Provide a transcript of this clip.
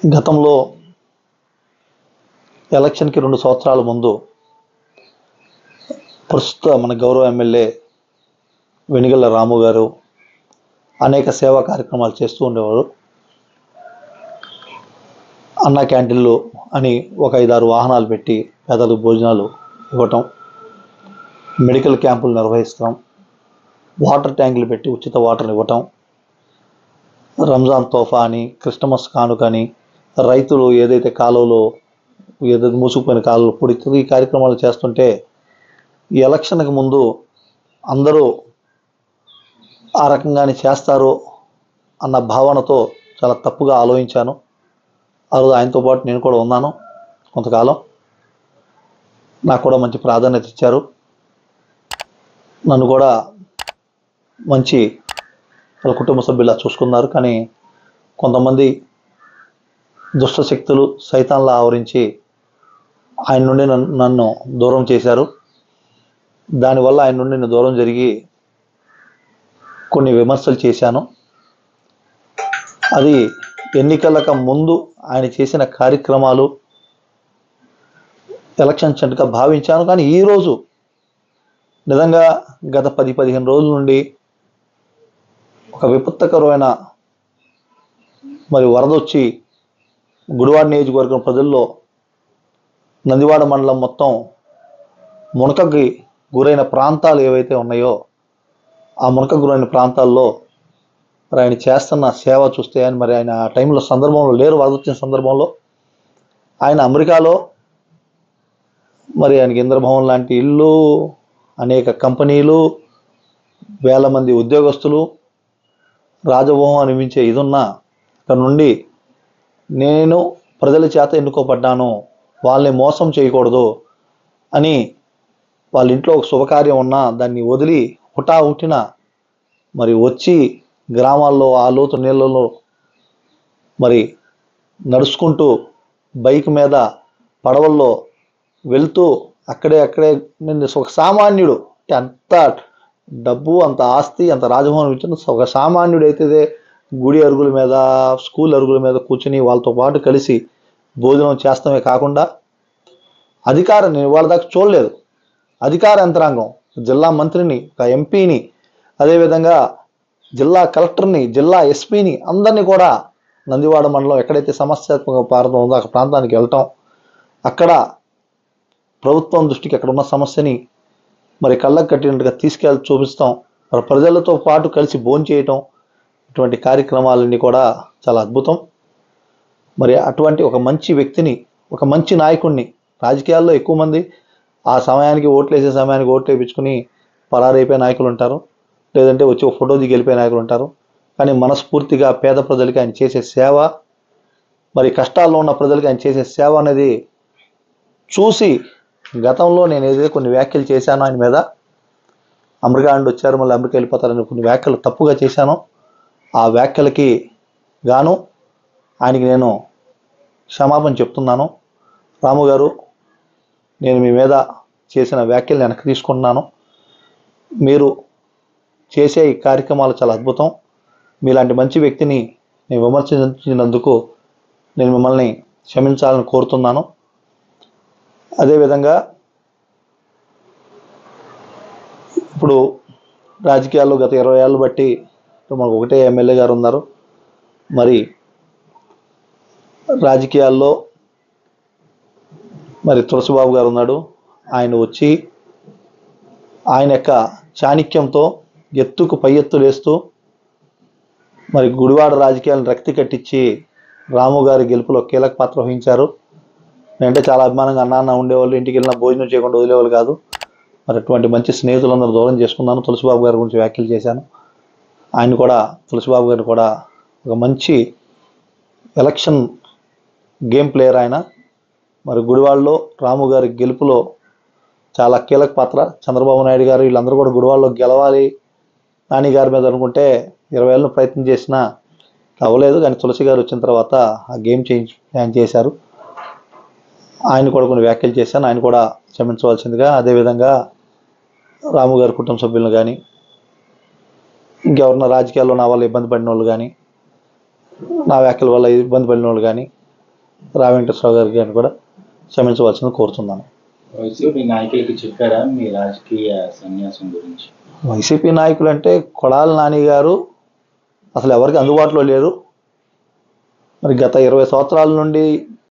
గతంలో ఎలక్షన్కి 2 సంవత్సరాల ముందు ప్రస్తుత మన గౌరవ ఎమ్మెల్యే వెనిగళ్ల రాము గారు అనేక సేవా కార్యక్రమాలు చేస్తూ ఉండేవారు. అన్నా క్యాంటీన్లు అని ఒక 5-6 వాహనాలు పెట్టి పేదలకు భోజనాలు ఇవ్వటం, మెడికల్ క్యాంపులు నిర్వహిస్తాం, వాటర్ ట్యాంకులు పెట్టి ఉచిత వాటర్ ఇవ్వటం, రంజాన్ తోఫా అని, క్రిస్టమస్ కానుక అని, రైతులు ఏదైతే కాలువలో ఏదైతే మూసుకుపోయిన కాలువలు పొడితో ఈ కార్యక్రమాలు చేస్తుంటే ఈ ఎలక్షన్కి ముందు అందరూ ఆ రకంగానే చేస్తారు అన్న భావనతో చాలా తప్పుగా ఆలోచించాను. ఆ రోజు ఆయనతో పాటు నేను కూడా ఉన్నాను కొంతకాలం. నాకు కూడా మంచి ప్రాధాన్యత ఇచ్చారు. నన్ను కూడా మంచి వాళ్ళ కుటుంబ సభ్యులా చూసుకున్నారు. కానీ కొంతమంది దుష్ట శక్తులు సైతాన్లా ఆవరించి ఆయన నుండి నన్ను దూరం చేశారు. దానివల్ల ఆయన నుండి నేను దూరం జరిగి కొన్ని విమర్శలు చేశాను. అది ఎన్నికలకు ముందు ఆయన చేసిన కార్యక్రమాలు ఎలక్షన్ చెంటుగా భావించాను. కానీ ఈరోజు నిజంగా గత 10-15 రోజుల నుండి ఒక విపత్కరమైన వరద వచ్చి గుడివాడ నియోజకవర్గం ప్రజల్లో నందివాడ మండలం మొత్తం మునకకి గురైన ప్రాంతాలు ఏవైతే ఉన్నాయో ఆ మునకకు గురైన ప్రాంతాల్లో ఆయన చేస్తున్న సేవ చూస్తే ఆయన ఆ టైంలో సందర్భంలో లేరు. వరద వచ్చిన సందర్భంలో ఆయన అమెరికాలో ఆయనకి ఇంద్రభవన్ లాంటి ఇల్లు, అనేక కంపెనీలు, వేల మంది ఉద్యోగస్తులు, రాజభవనం అనిపించే ఇదున్నా ఇక్కడ నుండి నేను ప్రజల చేత ఎన్నుకోబడ్డాను, వాళ్ళని మోసం చేయకూడదు అని వాళ్ళ ఇంట్లో ఒక శుభకార్యం ఉన్నా దాన్ని వదిలి హుటాహుటిన వచ్చి గ్రామాల్లో ఆ లోతు నీళ్ళలో నడుచుకుంటూ బైక్ మీద పడవల్లో వెళ్తూ అక్కడే నేను ఒక సామాన్యుడు, అంత డబ్బు, అంత ఆస్తి, అంత రాజభవనం ఇచ్చిన ఒక సామాన్యుడు అయితే గుడి అరుగుల మీద, స్కూల్ అరుగుల మీద కూర్చుని వాళ్ళతో పాటు కలిసి భోజనం చేస్తామే కాకుండా అధికారం నేను వాళ్ళ దాకా చూడలేదు. అధికార యంత్రాంగం, జిల్లా మంత్రిని, ఒక ఎంపీని, అదేవిధంగా జిల్లా కలెక్టర్ని, జిల్లా ఎస్పీని అందరినీ కూడా నందివాడ మండలం ఎక్కడైతే సమస్యాత్మక ప్రాంతం ఉందో ఆ ప్రాంతానికి వెళ్ళటం, అక్కడ ప్రభుత్వం దృష్టికి అక్కడ ఉన్న సమస్యని కళ్ళకు కట్టినట్టుగా తీసుకెళ్ళి చూపిస్తాం, ప్రజలతో పాటు కలిసి భోంచేయటం, ఇటువంటి కార్యక్రమాలన్నీ కూడా చాలా అద్భుతం. అటువంటి ఒక మంచి వ్యక్తిని, ఒక మంచి నాయకుడిని, రాజకీయాల్లో ఎక్కువ మంది ఆ సమయానికి ఓట్లేసే సమయానికి ఓట్లు వేయించుకుని పరారైపోయే నాయకులు ఉంటారు, లేదంటే వచ్చి ఒక ఫోటో దిగి వెళ్ళిపోయే నాయకులు ఉంటారు. కానీ మనస్ఫూర్తిగా పేద ప్రజలకి ఆయన చేసే సేవ, కష్టాల్లో ఉన్న ప్రజలకి ఆయన చేసే సేవ అనేది చూసి గతంలో నేను ఏదైతే కొన్ని వ్యాఖ్యలు చేశానో ఆయన మీద, అమెరికా నుండి వచ్చారు మళ్ళీ అమెరికా వెళ్ళిపోతారని కొన్ని వ్యాఖ్యలు తప్పుగా చేశాను. ఆ వ్యాఖ్యలకి గాను ఆయనకి నేను క్షమాపణ చెప్తున్నాను. రాము గారు, నేను మీ మీద చేసిన వ్యాఖ్యలు వెనక్కి తీసుకుంటున్నాను. మీరు చేసే ఈ కార్యక్రమాలు చాలా అద్భుతం. మీలాంటి మంచి వ్యక్తిని నేను విమర్శించినందుకు నేను మిమ్మల్ని క్షమించాలని కోరుతున్నాను. అదేవిధంగా ఇప్పుడు రాజకీయాల్లో గత 20 ఏళ్ళు బట్టి మనకు ఒకటే ఎమ్మెల్యే గారు ఉన్నారు. రాజకీయాల్లో తులసిబాబు గారు ఉన్నాడు. ఆయన వచ్చి ఆయన యొక్క చాణక్యంతో ఎత్తుకు పై ఎత్తులు వేస్తూ గుడివాడ రాజకీయాలను రక్తి కట్టించి రాము గారి గెలుపులో కీలక పాత్ర వహించారు. నేనంటే చాలా అభిమానంగా అన్న ఉండేవాళ్ళు, ఇంటికి వెళ్ళినా భోజనం చేయకుండా వదిలేవాళ్ళు కాదు. అటువంటి మంచి స్నేహితులందరూ దూరం చేసుకున్నాను. తులసిబాబు గారి గురించి వ్యాఖ్యలు చేశాను. ఆయన కూడా, తులసిబాబు గారిని కూడా ఒక మంచి ఎలక్షన్ గేమ్ ప్లేయర్ ఆయన. గుడివాడలో రాము గారి గెలుపులో చాలా కీలక పాత్ర. చంద్రబాబు నాయుడు గారు వీళ్ళందరూ కూడా గుడివాడలో గెలవాలి నాని గారి మీద అనుకుంటే 20 ఏళ్ళు ప్రయత్నం చేసినా అవ్వలేదు. కానీ తులసి గారు వచ్చిన తర్వాత ఆ గేమ్ ఆయన చేశారు. ఆయన కూడా కొన్ని వ్యాఖ్యలు చేశాను, ఆయన కూడా క్షమించవలసిందిగా. అదేవిధంగా రాము గారి కుటుంబ సభ్యులను కానీ, ఇంకెవరన్నా రాజకీయాల్లో నా వల్ల ఇబ్బంది పడిన వాళ్ళు కానీ, నా వ్యాఖ్యల వల్ల ఇబ్బంది పడిన వాళ్ళు కానీ రా వెంకటేశ్వరరావు గారికి అని కూడా క్షమించవలసింది కోరుతున్నాను. వైసీపీ నాయకులకి చెప్పారా మీ రాజకీయ సన్యాసం గురించి? వైసీపీ నాయకులు అంటే కొడాలి నాని గారు అసలు ఎవరికి అందుబాటులో లేరు. మరి గత 20 సంవత్సరాల నుండి